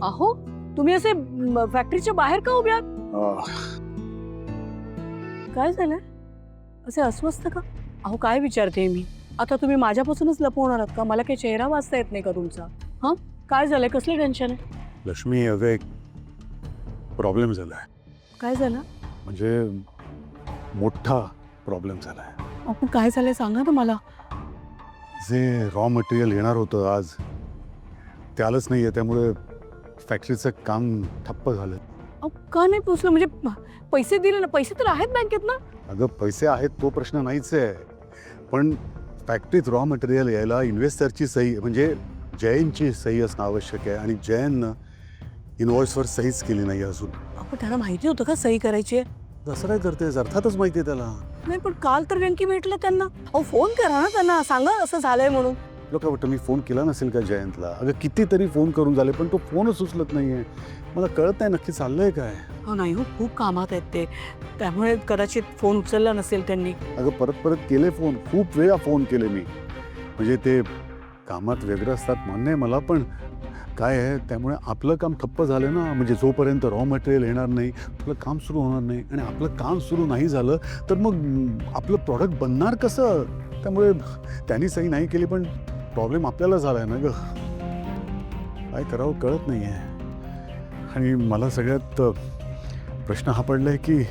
अहो तुम्ही असे फॅक्टरीच्या बाहेर का उभे आहात? काय झालं? असे अस्वस्थ का? अहो काय विचारते मी, आता तुम्ही माझ्यापासूनच लपवणार आहात का? मला काही चेहरा वाचता येत नाही का तुमचा? हा काय झालंय? कसली टेन्शन आहे? लक्ष्मी, अगं एक प्रॉब्लेम झालाय. काय झालं? म्हणजे मोठा प्रॉब्लेम झालाय. अहो काय झालंय सांगा ना मला. जे रॉ मटेरियल येणार होतं आज ते आलंच नाहीये, त्यामुळे फॅक्टरीचं काम ठप्प झालं. अहो का नाही पोचलं? म्हणजे पैसे दिले ना, पैसे तर आहेत बँकेत ना. अगं पैसे आहेत तो प्रश्न नाहीच आहे, पण फॅक्टरीत रॉ मटेरियल यायला इन्व्हेस्टरची सही म्हणजे जयंतची सही असणं आवश्यक आहे आणि जयंतनं इनवॉइसवर सहीच केली नाही अजून. आपण त्यांना माहिती होतं का सही करायची आहे? कसं काय करतेस? अर्थातच माहिती आहे त्याला. नाही पण काल तर नेमकी भेटलं त्यांना. अहो फोन करा ना त्यांना, सांगा असं झालंय म्हणून. तुला काय वाटतं मी फोन केला नसेल का जयंतला? अगं कितीतरी फोन करून झाले पण तो फोनच उचलत नाहीये. मला कळत नाही नक्की चाललंय काय. हो नाही हो, खूप कामात आहेत ते, त्यामुळे कदाचित फोन उचलला नसेल त्यांनी. अगं परत परत केले फोन, खूप वेळा फोन केले मी. म्हणजे ते कामात व्यग्र असतात मान्य आहे मला, पण काय आहे त्यामुळे आपलं काम ठप्प झालं ना. म्हणजे जोपर्यंत रॉ मटेरियल येणार नाही आपलं काम सुरू होणार नाही, आणि आपलं काम सुरू नाही झालं तर मग आपलं प्रॉडक्ट बनणार कसं? त्यामुळे त्यांनी सही नाही केली पण प्रॉब्लेम आपल्याला झाला आहे ना गं. काय करावं कळत नाही आहे. आणि मला सगळ्यात प्रश्न हा पडला आहे की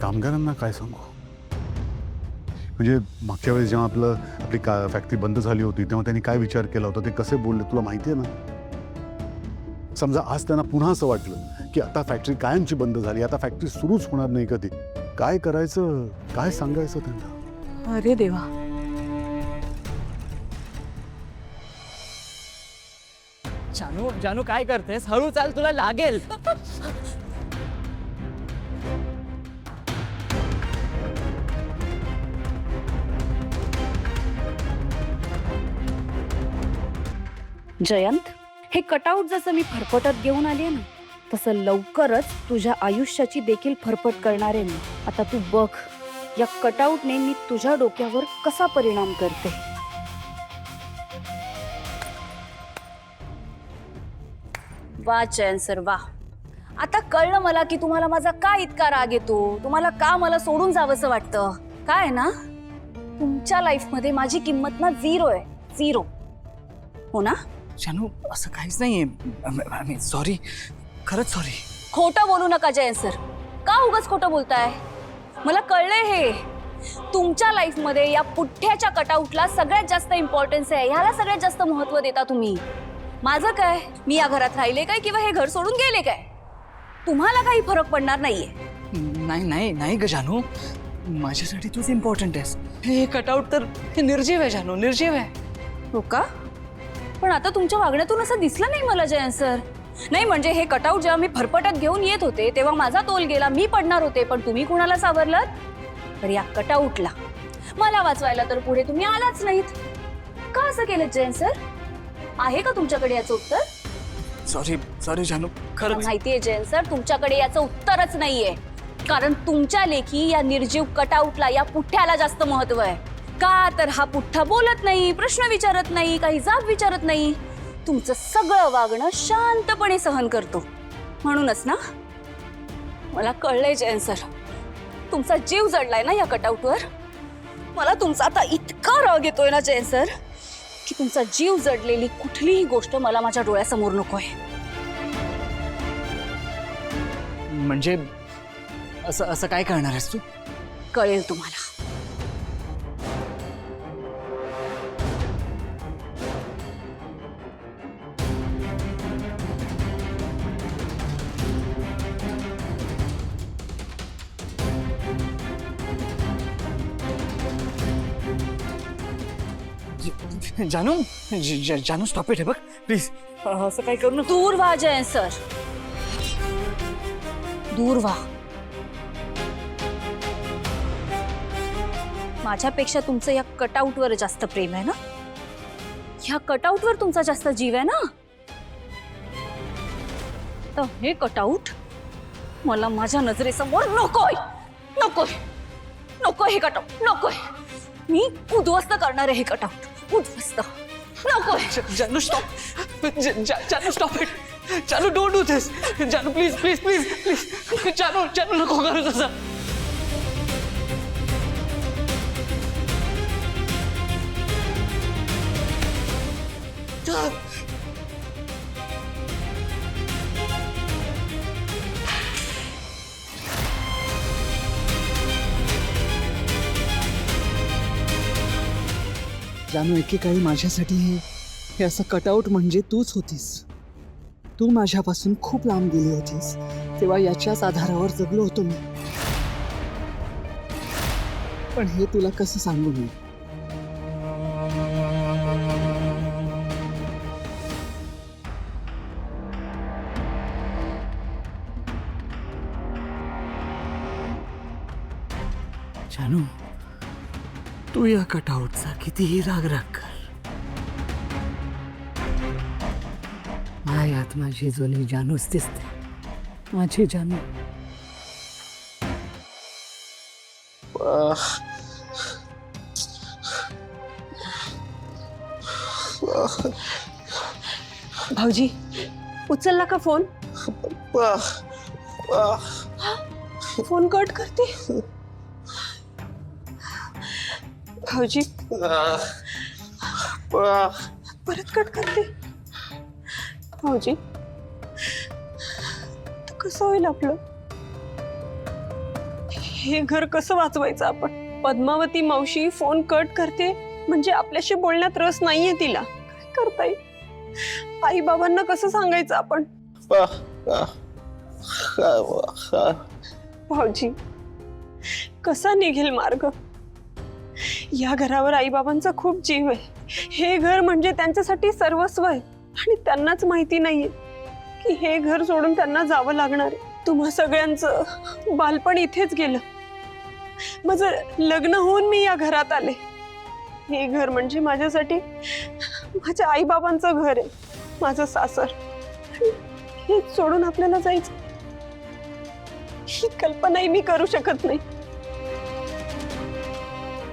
कामगारांना काय सांगू. म्हणजे मागच्या वेळेस जेव्हा आपली फॅक्टरी बंद झाली होती तेव्हा त्यांनी काय विचार केला होता, ते कसे बोलले तुला माहिती आहे ना. समजा आज त्यांना पुन्हा असं वाटलं की आता फॅक्टरी कायमची बंद झाली, आता फॅक्टरी सुरूच होणार नाही कधी, काय करायचं, काय सांगायचं त्यांना? अरे देवा. जानू जानू काय करतेस? हळू चाल, तुला लागेल. जयंत, हे कटआउट जसं मी फरफटत घेऊन आले ना, तसं लवकरच तुझ्या आयुष्याची देखील फरफट करणार आहे मी. आता तू बघ या कटआउटने मी तुझ्या डोक्यावर कसा परिणाम करते. वा जयंत सर वा. आता कळलं मला की तुम्हाला माझा का इतका राग येतो, तुम्हाला का मला सोडून जावंसं वाटतं. काय ना, तुमच्या लाईफ मध्ये माझी किंमत ना 0 आहे, 0. हो ना? जानू असं काहीच नाहीये. सॉरी, खरंच सॉरी. खोटं बोलू नका जयंत सर. का उगाच खोटं बोलताय? मला कळलंय हे. तुमच्या लाईफ मध्ये या पुठ्ठ्याच्या कटआउटला सगळ्यात जास्त इम्पॉर्टन्स आहे, ह्याला सगळ्यात जास्त महत्त्व देता तुम्ही. माझं काय, मी या घरात राहिले काय किंवा हे घर सोडून गेले काय, तुम्हाला काही फरक पडणार नाहीये. नाही नाही नाही ग जानू, माझ्यासाठी तूच इम्पॉर्टंट आहेस. हे कटआउट तर हे निर्जीव आहे जानू, निर्जीव आहे. हो का? पण आता तुमच्या वागण्यातून असं दिसलं नाही मला जयंत सर. नाही म्हणजे हे कटआउट जेव्हा मी फरफटत घेऊन येत होते तेव्हा माझा तोल गेला, मी पडणार होते, पण तुम्ही कुणाला सावरलात? तर या कटआउटला. मला वाचवायला तर पुढे तुम्ही आलाच नाहीत. का असं केलं जयंत सर? आहे का तुमच्याकडे याचं उत्तर? सॉरी सॉरी जानू, खरंच. माहितीये जयंत सर, तुमच्याकडे याचं उत्तरच नाहीये. कारण तुमच्या लेखी या निर्जीव कटआउटला, या पुठ्ठ्याला जास्त महत्व आहे. का तर हा पुठ्ठा बोलत नाही, प्रश्न विचारत नाही, काही जाब विचारत नाही, तुमचं सगळं वागणं शांतपणे सहन करतो. म्हणूनच ना, मला कळलंय जयंत सर, तुमचा जीव जडलाय ना या कटआउटवर. मला तुमचा आता इतका राग येतोय ना जयंत सर, की तुमचा जीव जडलेली कुठलीही गोष्ट मला माझ्या डोळ्यासमोर नकोय. म्हणजे असं असं काय करणार आहेस तू? कळेल तुम्हाला. जानू जानू स्टॉप इट. हे बघ प्लीज, असं काय करू नको. दूर व्हा जयंत सर, दूर व्हा. माझ्यापेक्षा तुमचं या कटआउटवर जास्त प्रेम आहे ना, ह्या कटआउटवर तुमचा जास्त जीव आहे ना. तर हे कटआउट मला माझ्या नजरेसमोर नकोय, नकोय, नकोय. हे कटआउट नकोय. मी उद्ध्वस्त करणार आहे हे कटआउट, उद्ध्वस्त. नकोय. जानू स्टॉप. जानू स्टॉप इट. जानू डोंट डू दिस. जानू प्लीज प्लीज प्लीज प्लीज. जानू जानू नको करू तसं. जानू एकेकाळी माझ्यासाठी हे असं कटआउट म्हणजे तूच होतीस. तू माझ्यापासून खूप लांब गेली होतीस तेव्हा याच्याच आधारावर जगलो होतो मी. पण हे तुला कसं सांगू मी. जानू तू या कटआउटचा कितीही राग कर. मायात माझी जुनी जानूच दिसते. माझी जानू. भाऊजी उचलला का फोन? फोन कट करते. भाऊजी परत कट करते. भाऊजी तर कसं होईल आपलं? हे घर कसं वाचवायचं आपण? पद्मावती मावशी फोन कट करते म्हणजे आपल्याशी बोलण्यात रस नाहीये तिला. काय करता येईल? आई बाबांना कसं सांगायचं आपण? भाऊजी कसा निघेल मार्ग? या घरावर आई बाबांचा खूप जीव आहे. हे घर म्हणजे त्यांच्यासाठी सर्वस्व आहे आणि त्यांनाच माहिती नाहीये की हे घर सोडून त्यांना जावं लागणार आहे. तुम्हा सगळ्यांचं बालपण इथेच गेलं. माझं लग्न होऊन मी या घरात आले. हे घर म्हणजे माझ्यासाठी माझ्या आई बाबांचं घर आहे, माझं सासर. हे सोडून आपल्याला जायचं ही कल्पनाही मी करू शकत नाही.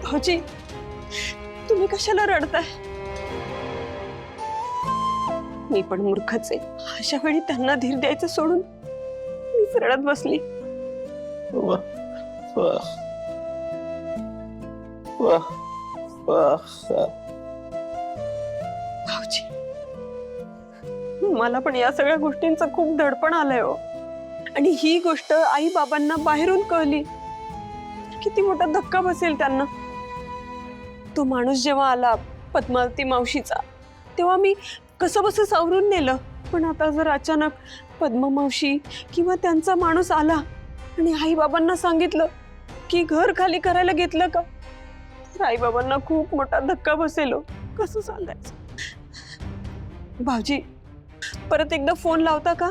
भाऊजी तुम्ही कशाला रडताय? मी पण मूर्खच आहे. अशा वेळी त्यांना धीर द्यायचं सोडून मीच रडत बसली. भाऊजी मला पण या सगळ्या गोष्टींचं खूप दडपण आलंय हो. आणि ही गोष्ट आई बाबांना बाहेरून कळली किती मोठा धक्का बसेल त्यांना. तो माणूस जेव्हा आला पद्मावती मावशीचा तेव्हा मी कसं बसं सावरून नेलं. पण आता जर अचानक पद्मा मावशी किंवा त्यांचा माणूस आला आणि आई बाबांना सांगितलं की घर खाली करायला घेतलं का, तर आई बाबांना खूप मोठा धक्का बसेल. कसं सांगायचं? भाऊजी परत एकदा फोन लावता का?